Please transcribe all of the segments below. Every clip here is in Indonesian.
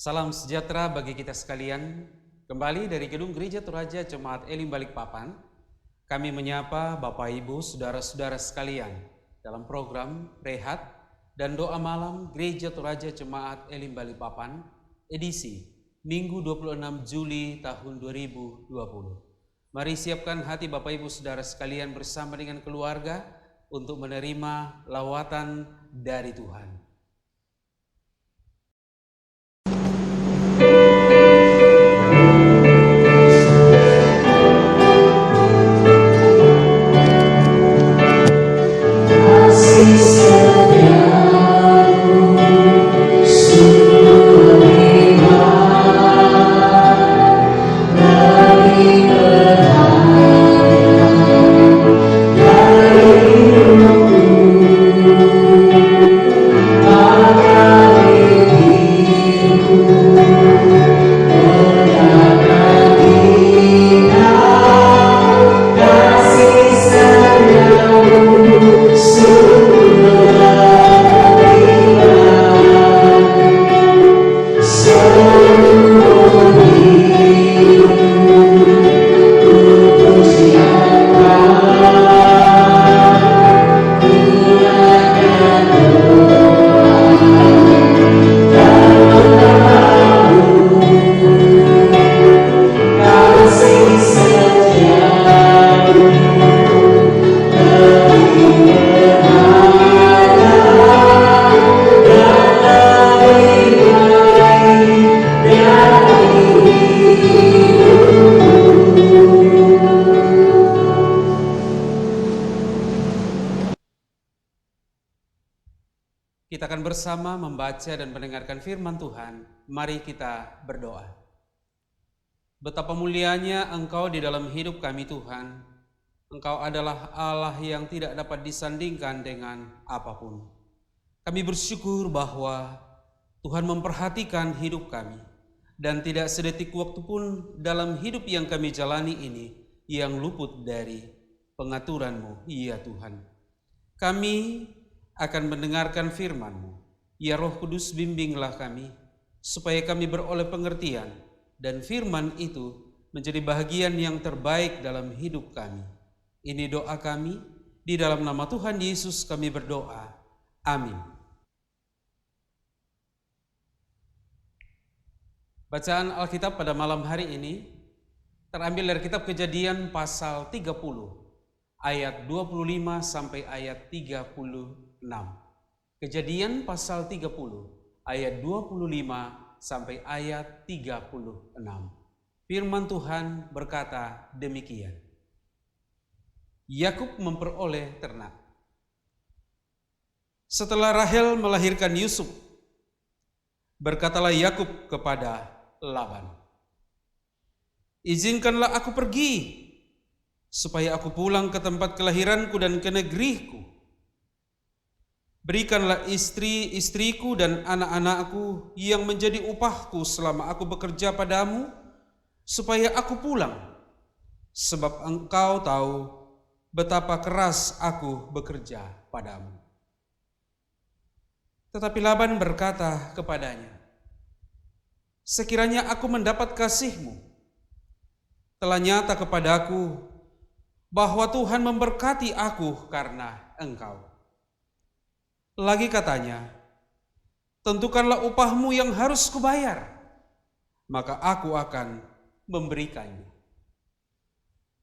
Salam sejahtera bagi kita sekalian. Kembali dari Gedung Gereja Toraja Jemaat Elim Balikpapan, kami menyapa Bapak Ibu, Saudara-saudara sekalian dalam program Rehat dan Doa Malam Gereja Toraja Jemaat Elim Balikpapan edisi Minggu 26 Juli tahun 2020. Mari siapkan hati Bapak Ibu Saudara sekalian bersama dengan keluarga untuk menerima lawatan dari Tuhan. Kita akan bersama membaca dan mendengarkan firman Tuhan. Mari kita berdoa. Betapa mulianya Engkau di dalam hidup kami Tuhan. Engkau adalah Allah yang tidak dapat disandingkan dengan apapun. Kami bersyukur bahwa Tuhan memperhatikan hidup kami. Dan tidak sedetik waktu pun dalam hidup yang kami jalani ini yang luput dari pengaturan-Mu, ya Tuhan. Kami akan mendengarkan firman-Mu. Ya Roh Kudus, bimbinglah kami, supaya kami beroleh pengertian, dan firman itu menjadi bahagian yang terbaik dalam hidup kami. Ini doa kami, di dalam nama Tuhan Yesus kami berdoa. Amin. Bacaan Alkitab pada malam hari ini terambil dari kitab Kejadian pasal 30, ayat 25 sampai ayat 36. Kejadian pasal 30 ayat 25 sampai ayat 36. Firman Tuhan berkata demikian. Yakub memperoleh ternak. Setelah Rahel melahirkan Yusuf, berkatalah Yakub kepada Laban, "Izinkanlah aku pergi, supaya aku pulang ke tempat kelahiranku dan ke negeriku. Berikanlah istri-istriku dan anak-anakku yang menjadi upahku selama aku bekerja padamu, supaya aku pulang, sebab engkau tahu betapa keras aku bekerja padamu." Tetapi Laban berkata kepadanya, "Sekiranya aku mendapat kasih-Mu, telah nyata kepadaku bahwa Tuhan memberkati aku karena engkau. Lagi katanya, tentukanlah upahmu yang harus kubayar, maka aku akan memberikannya."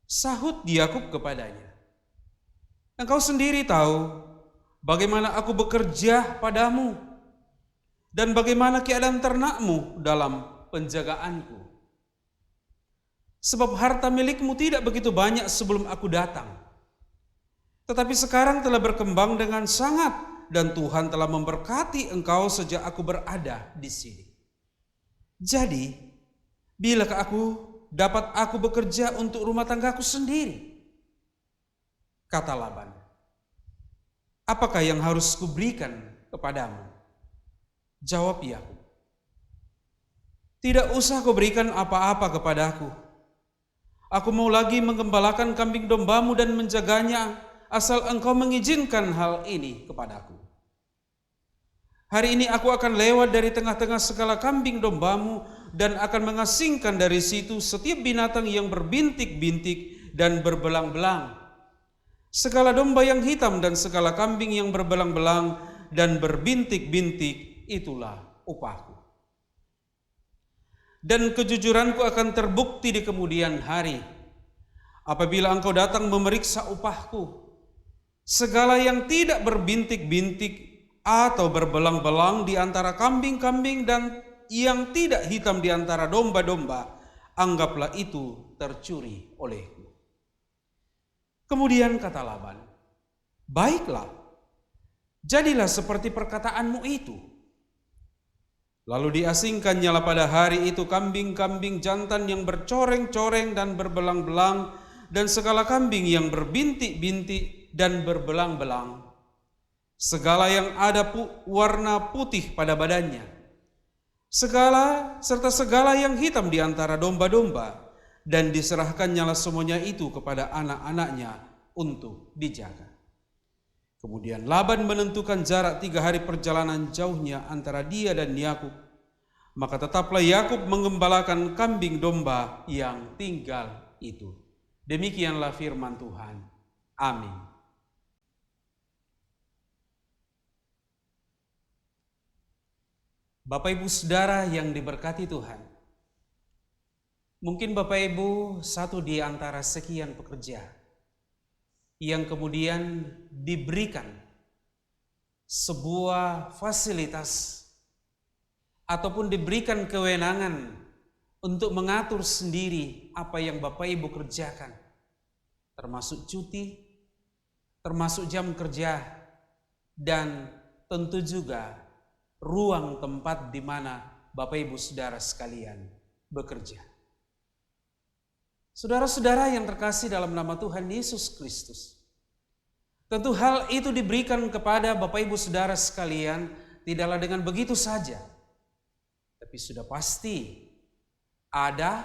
Sahut Yakub kepadanya, "Engkau sendiri tahu bagaimana aku bekerja padamu dan bagaimana keadaan ternakmu dalam penjagaanku. Sebab harta milikmu tidak begitu banyak sebelum aku datang, tetapi sekarang telah berkembang dengan sangat, dan Tuhan telah memberkati engkau sejak aku berada di sini. Jadi, bilakah dapat aku bekerja untuk rumah tanggaku sendiri?" Kata Laban, "Apakah yang harus kuberikan kepadamu?" Jawab Yakub, "Tidak usah kau berikan apa-apa kepadaku. Aku mau lagi menggembalakan kambing dombamu dan menjaganya, asal engkau mengizinkan hal ini kepadaku. Hari ini aku akan lewat dari tengah-tengah segala kambing dombamu dan akan mengasingkan dari situ setiap binatang yang berbintik-bintik dan berbelang-belang. Segala domba yang hitam dan segala kambing yang berbelang-belang dan berbintik-bintik, itulah upahku. Dan kejujuranku akan terbukti di kemudian hari, apabila engkau datang memeriksa upahku. Segala yang tidak berbintik-bintik atau berbelang-belang di antara kambing-kambing dan yang tidak hitam di antara domba-domba, anggaplah itu tercuri olehku. Kemudian kata Laban, baiklah, jadilah seperti perkataanmu itu. Lalu diasingkannyalah pada hari itu kambing-kambing jantan yang bercoreng-coreng dan berbelang-belang, dan segala kambing yang berbintik-bintik dan berbelang-belang, segala yang ada warna putih pada badannya, serta segala yang hitam di antara domba-domba, dan diserahkannyalah semuanya itu kepada anak-anaknya untuk dijaga. Kemudian Laban menentukan jarak 3 hari perjalanan jauhnya antara dia dan Yakub. Maka tetaplah Yakub mengembalakan kambing domba yang tinggal itu. Demikianlah firman Tuhan. Amin. Bapak Ibu Saudara yang diberkati Tuhan, mungkin Bapak Ibu satu di antara sekian pekerja yang kemudian diberikan sebuah fasilitas ataupun diberikan kewenangan untuk mengatur sendiri apa yang Bapak Ibu kerjakan, termasuk cuti, termasuk jam kerja, dan tentu juga ruang tempat di mana Bapak Ibu Saudara sekalian bekerja. Saudara-saudara yang terkasih dalam nama Tuhan Yesus Kristus, tentu hal itu diberikan kepada Bapak Ibu Saudara sekalian tidaklah dengan begitu saja, tapi sudah pasti ada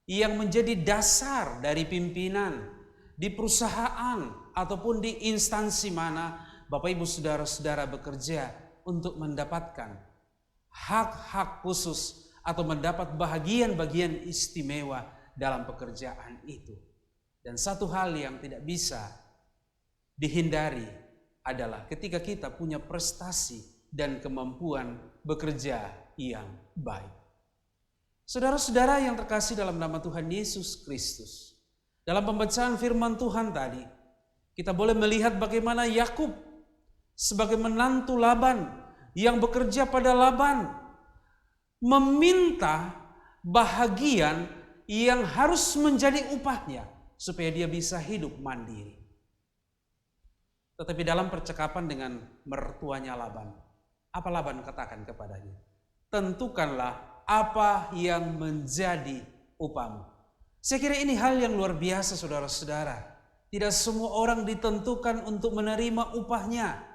yang menjadi dasar dari pimpinan di perusahaan ataupun di instansi mana Bapak Ibu Saudara-saudara bekerja untuk mendapatkan hak-hak khusus atau mendapat bagian-bagian istimewa dalam pekerjaan itu. Dan satu hal yang tidak bisa dihindari adalah ketika kita punya prestasi dan kemampuan bekerja yang baik. Saudara-saudara yang terkasih dalam nama Tuhan Yesus Kristus, dalam pembacaan firman Tuhan tadi, kita boleh melihat bagaimana Yakub sebagai menantu Laban yang bekerja pada Laban meminta bahagian yang harus menjadi upahnya supaya dia bisa hidup mandiri. Tetapi dalam percakapan dengan mertuanya Laban, apa Laban katakan kepadanya? Tentukanlah apa yang menjadi upahmu. Saya kira ini hal yang luar biasa saudara-saudara. Tidak semua orang ditentukan untuk menerima upahnya.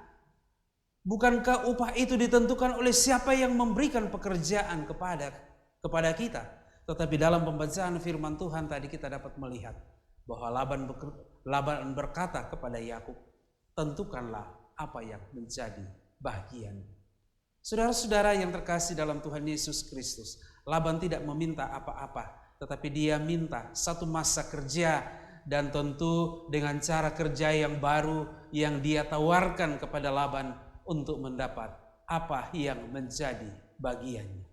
Bukankah upah itu ditentukan oleh siapa yang memberikan pekerjaan kepada kita? Tetapi dalam pembacaan firman Tuhan tadi kita dapat melihat bahwa Laban berkata kepada Yakub, tentukanlah apa yang menjadi bagian. Saudara-saudara yang terkasih dalam Tuhan Yesus Kristus, Laban tidak meminta apa-apa, tetapi dia minta satu masa kerja dan tentu dengan cara kerja yang baru yang dia tawarkan kepada Laban untuk mendapat apa yang menjadi bagiannya.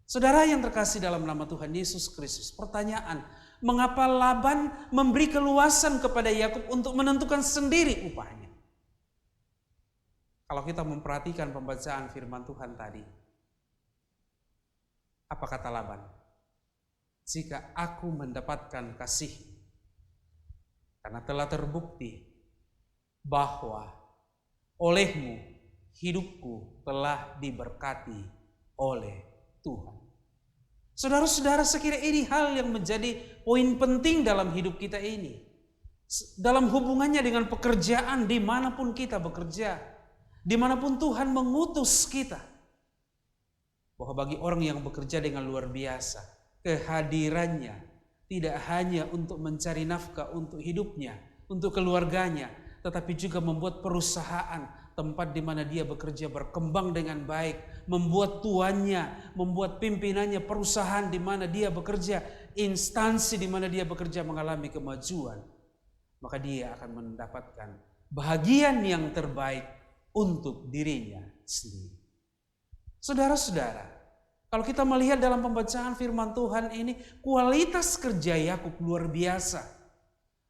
Saudara yang terkasih dalam nama Tuhan Yesus Kristus, pertanyaan, mengapa Laban memberi keluasan kepada Yakub untuk menentukan sendiri upahnya? Kalau kita memperhatikan pembacaan firman Tuhan tadi, apa kata Laban? Jika aku mendapatkan kasih, karena telah terbukti bahwa olehmu hidupku telah diberkati oleh Tuhan. Saudara-saudara, sekira ini hal yang menjadi poin penting dalam hidup kita ini. Dalam hubungannya dengan pekerjaan dimanapun kita bekerja, dimanapun Tuhan mengutus kita. Bahwa bagi orang yang bekerja dengan luar biasa, kehadirannya tidak hanya untuk mencari nafkah untuk hidupnya, untuk keluarganya, tetapi juga membuat perusahaan tempat di mana dia bekerja berkembang dengan baik, membuat tuannya, membuat pimpinannya, perusahaan di mana dia bekerja, instansi di mana dia bekerja mengalami kemajuan, maka dia akan mendapatkan bahagian yang terbaik untuk dirinya sendiri. Saudara-saudara, kalau kita melihat dalam pembacaan firman Tuhan ini, kualitas kerja Yakub luar biasa.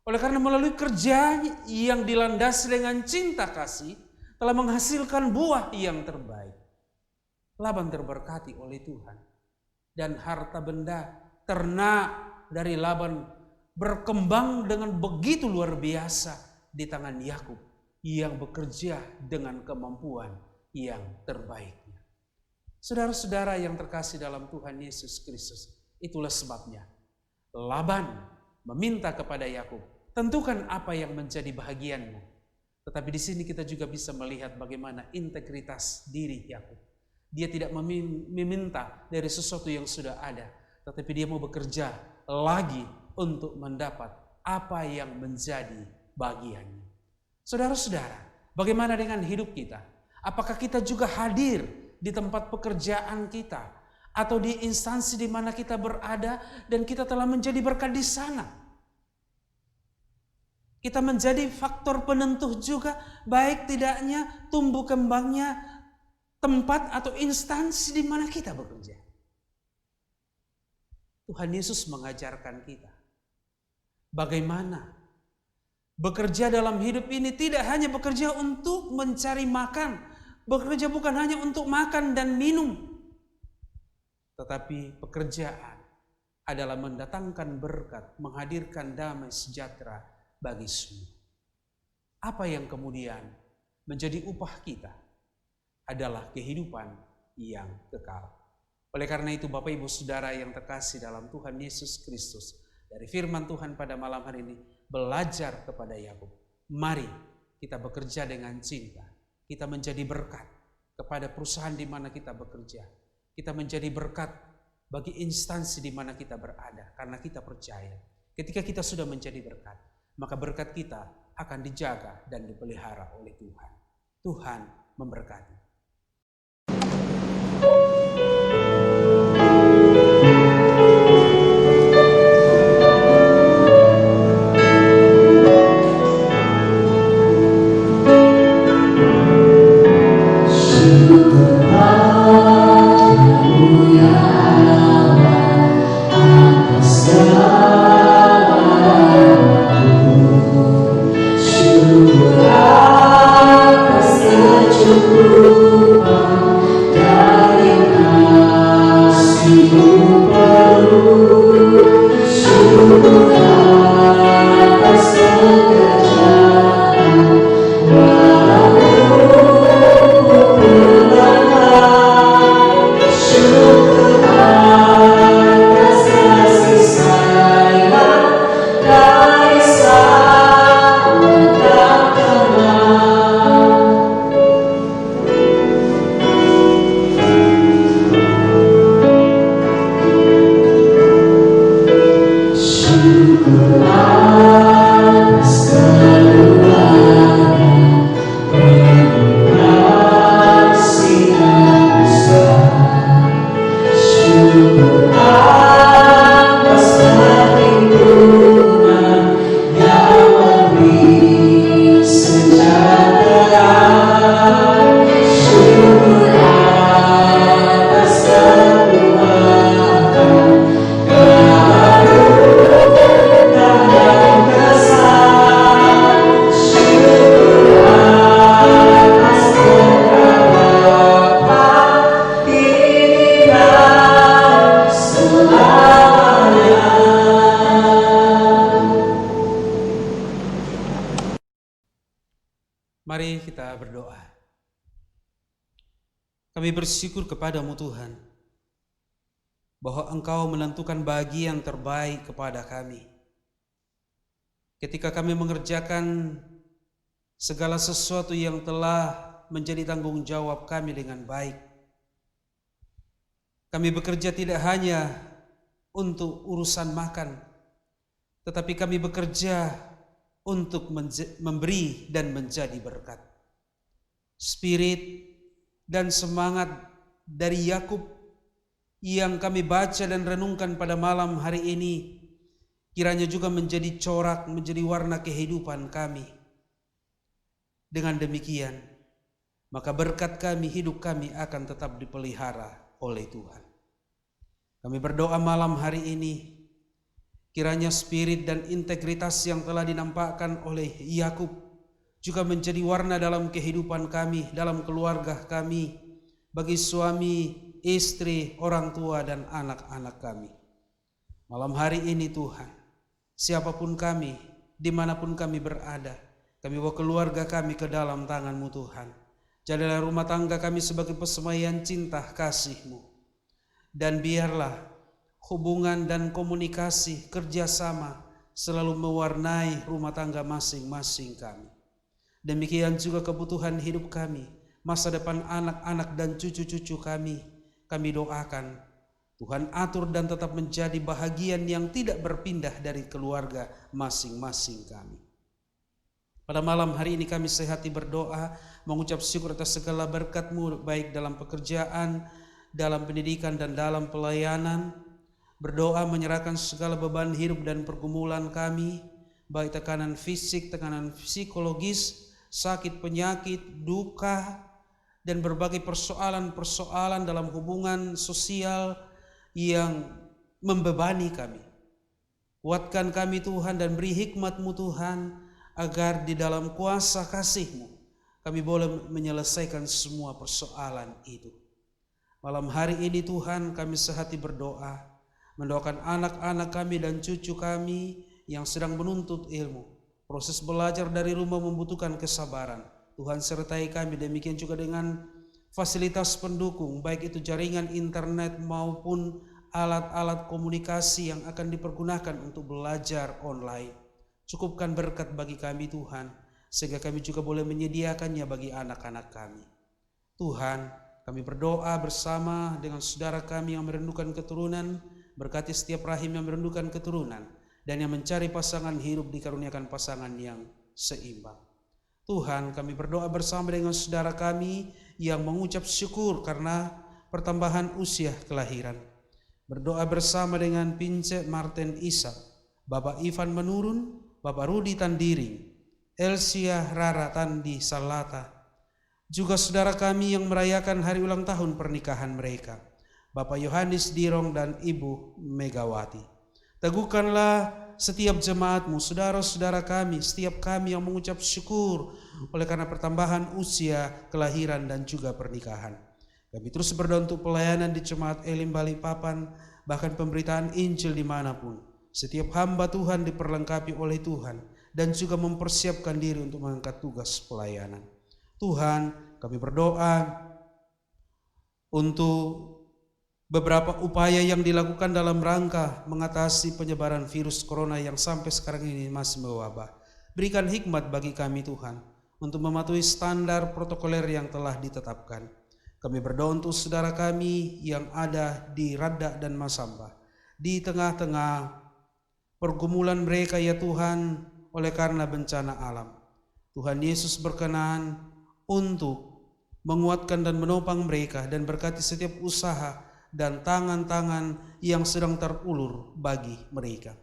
Oleh karena melalui kerja yang dilandasi dengan cinta kasih, telah menghasilkan buah yang terbaik. Laban terberkati oleh Tuhan. Dan harta benda ternak dari Laban berkembang dengan begitu luar biasa di tangan Yakub yang bekerja dengan kemampuan yang terbaiknya. Saudara-saudara yang terkasih dalam Tuhan Yesus Kristus, itulah sebabnya Laban meminta kepada Yakub, tentukan apa yang menjadi bahagianmu. Tetapi di sini kita juga bisa melihat bagaimana integritas diri Yakub. Dia tidak meminta dari sesuatu yang sudah ada, tetapi dia mau bekerja lagi untuk mendapat apa yang menjadi bagiannya. Saudara-saudara, bagaimana dengan hidup kita? Apakah kita juga hadir di tempat pekerjaan kita atau di instansi di mana kita berada dan kita telah menjadi berkat di sana? Kita menjadi faktor penentu juga baik tidaknya tumbuh kembangnya tempat atau instansi di mana kita bekerja. Tuhan Yesus mengajarkan kita bagaimana bekerja dalam hidup ini tidak hanya bekerja untuk mencari makan, bekerja bukan hanya untuk makan dan minum, tetapi pekerjaan adalah mendatangkan berkat, menghadirkan damai sejahtera bagi semua. Apa yang kemudian menjadi upah kita adalah kehidupan yang kekal. Oleh karena itu Bapak Ibu Saudara yang terkasih dalam Tuhan Yesus Kristus, dari firman Tuhan pada malam hari ini belajar kepada Yakub. Mari kita bekerja dengan cinta. Kita menjadi berkat kepada perusahaan di mana kita bekerja. Kita menjadi berkat bagi instansi di mana kita berada karena kita percaya ketika kita sudah menjadi berkat, maka berkat kita akan dijaga dan dipelihara oleh Tuhan. Tuhan memberkati. Mari kita berdoa. Kami bersyukur kepadamu Tuhan, bahwa Engkau menentukan bagian terbaik kepada kami. Ketika kami mengerjakan segala sesuatu yang telah menjadi tanggung jawab kami dengan baik. Kami bekerja tidak hanya untuk urusan makan, tetapi kami bekerja untuk memberi dan menjadi berkat. spirit dan semangat dari Yakub yang kami baca dan renungkan pada malam hari ini, kiranya juga menjadi corak, menjadi warna kehidupan kami. Dengan demikian, maka berkat kami, hidup kami akan tetap dipelihara oleh Tuhan. Kami berdoa malam hari ini, kiranya spirit dan integritas yang telah dinampakkan oleh Yakub juga menjadi warna dalam kehidupan kami, dalam keluarga kami, bagi suami, istri, orang tua, dan anak-anak kami. Malam hari ini Tuhan, siapapun kami, dimanapun kami berada, kami bawa keluarga kami ke dalam tangan-Mu Tuhan. Jadilah rumah tangga kami sebagai persemaian cinta kasih-Mu. Dan biarlah hubungan dan komunikasi, kerjasama selalu mewarnai rumah tangga masing-masing kami. Demikian juga kebutuhan hidup kami, masa depan anak-anak dan cucu-cucu kami doakan Tuhan atur dan tetap menjadi bahagian yang tidak berpindah dari keluarga masing-masing kami. Pada malam hari ini kami sehati berdoa, mengucap syukur atas segala berkat-Mu, baik dalam pekerjaan, dalam pendidikan, dan dalam pelayanan. Berdoa menyerahkan segala beban hidup dan pergumulan kami, baik tekanan fisik, tekanan psikologis, sakit, penyakit, duka, dan berbagai persoalan-persoalan dalam hubungan sosial yang membebani kami. Kuatkan kami Tuhan dan beri hikmat-Mu Tuhan, agar di dalam kuasa kasih-Mu kami boleh menyelesaikan semua persoalan itu. Malam hari ini Tuhan, kami sehati berdoa, mendoakan anak-anak kami dan cucu kami yang sedang menuntut ilmu. Proses belajar dari rumah membutuhkan kesabaran. Tuhan sertai kami, demikian juga dengan fasilitas pendukung, baik itu jaringan internet maupun alat-alat komunikasi yang akan dipergunakan untuk belajar online. Cukupkan berkat bagi kami Tuhan, sehingga kami juga boleh menyediakannya bagi anak-anak kami. Tuhan, kami berdoa bersama dengan saudara kami yang merindukan keturunan, berkati setiap rahim yang merindukan keturunan, dan yang mencari pasangan hidup dikaruniakan pasangan yang seimbang. Tuhan, kami berdoa bersama dengan saudara kami yang mengucap syukur karena pertambahan usia kelahiran. Berdoa bersama dengan Pince Martin Isa, Bapak Ivan Menurun, Bapak Rudi Tandiring, Elsia Rara Tandi Salata. Juga saudara kami yang merayakan hari ulang tahun pernikahan mereka, Bapak Yohanes Dirong dan Ibu Megawati. Teguhkanlah setiap jemaat-Mu, saudara-saudara kami, setiap kami yang mengucap syukur oleh karena pertambahan usia, kelahiran, dan juga pernikahan. Kami terus berdoa untuk pelayanan di Jemaat Elim Balikpapan, bahkan pemberitaan Injil dimanapun. Setiap hamba Tuhan diperlengkapi oleh Tuhan dan juga mempersiapkan diri untuk mengangkat tugas pelayanan. Tuhan, kami berdoa untuk beberapa upaya yang dilakukan dalam rangka mengatasi penyebaran virus corona yang sampai sekarang ini masih mewabah. Berikan hikmat bagi kami Tuhan untuk mematuhi standar protokoler yang telah ditetapkan. Kami berdoa untuk saudara kami yang ada di Rada dan Masamba, di tengah-tengah pergumulan mereka ya Tuhan oleh karena bencana alam. Tuhan Yesus berkenan untuk menguatkan dan menopang mereka dan berkati setiap usaha dan tangan-tangan yang sedang terulur bagi mereka.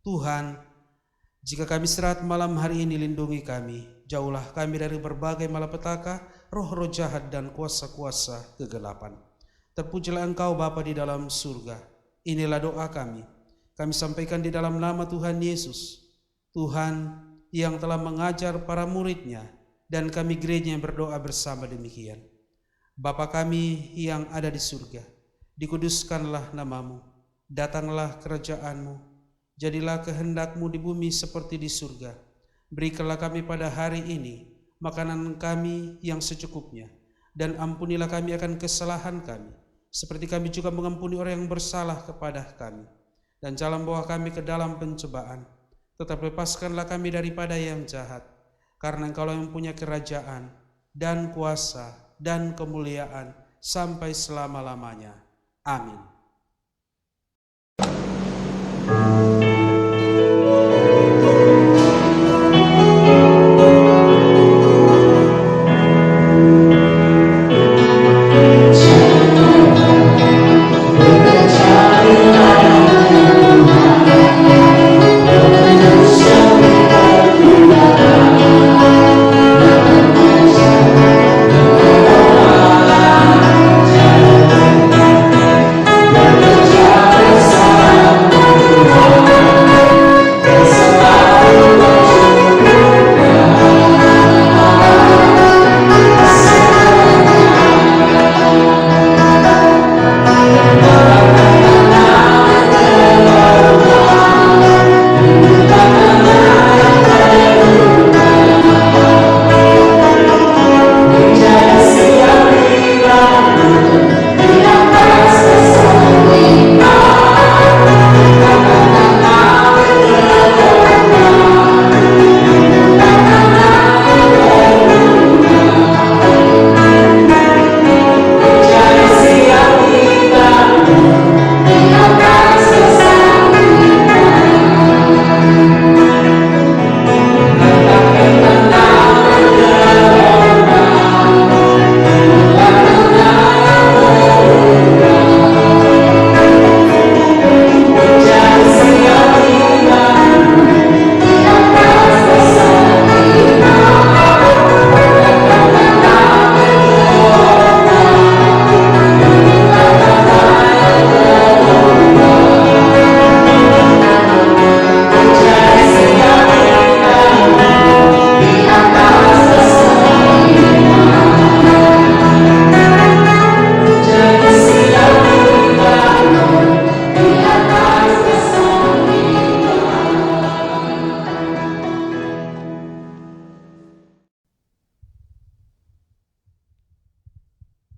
Tuhan, jika kami istirahat malam hari ini, lindungi kami. Jauhlah kami dari berbagai malapetaka, roh-roh jahat dan kuasa-kuasa kegelapan. Terpujilah Engkau Bapa di dalam surga. Inilah doa kami. Kami sampaikan di dalam nama Tuhan Yesus, Tuhan yang telah mengajar para murid-Nya, dan kami gereja yang berdoa bersama demikian. Bapa kami yang ada di surga, dikuduskanlah nama-Mu, datanglah kerajaan-Mu, jadilah kehendak-Mu di bumi seperti di surga. Berikanlah kami pada hari ini makanan kami yang secukupnya, dan ampunilah kami akan kesalahan kami, seperti kami juga mengampuni orang yang bersalah kepada kami. Dan jangan bawa kami ke dalam pencobaan, tetap lepaskanlah kami daripada yang jahat, karena Engkau yang punya kerajaan dan kuasa dan kemuliaan sampai selama-lamanya. Amin.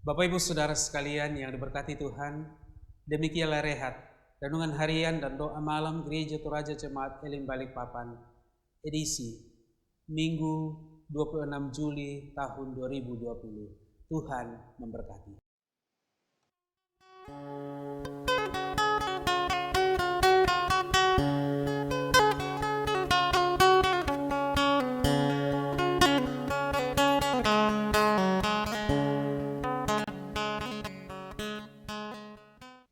Bapak Ibu Saudara sekalian yang diberkati Tuhan, demikianlah rehat renungan harian dan doa malam Gereja Toraja Jemaat Elim Balikpapan, edisi Minggu 26 Juli tahun 2020. Tuhan memberkati.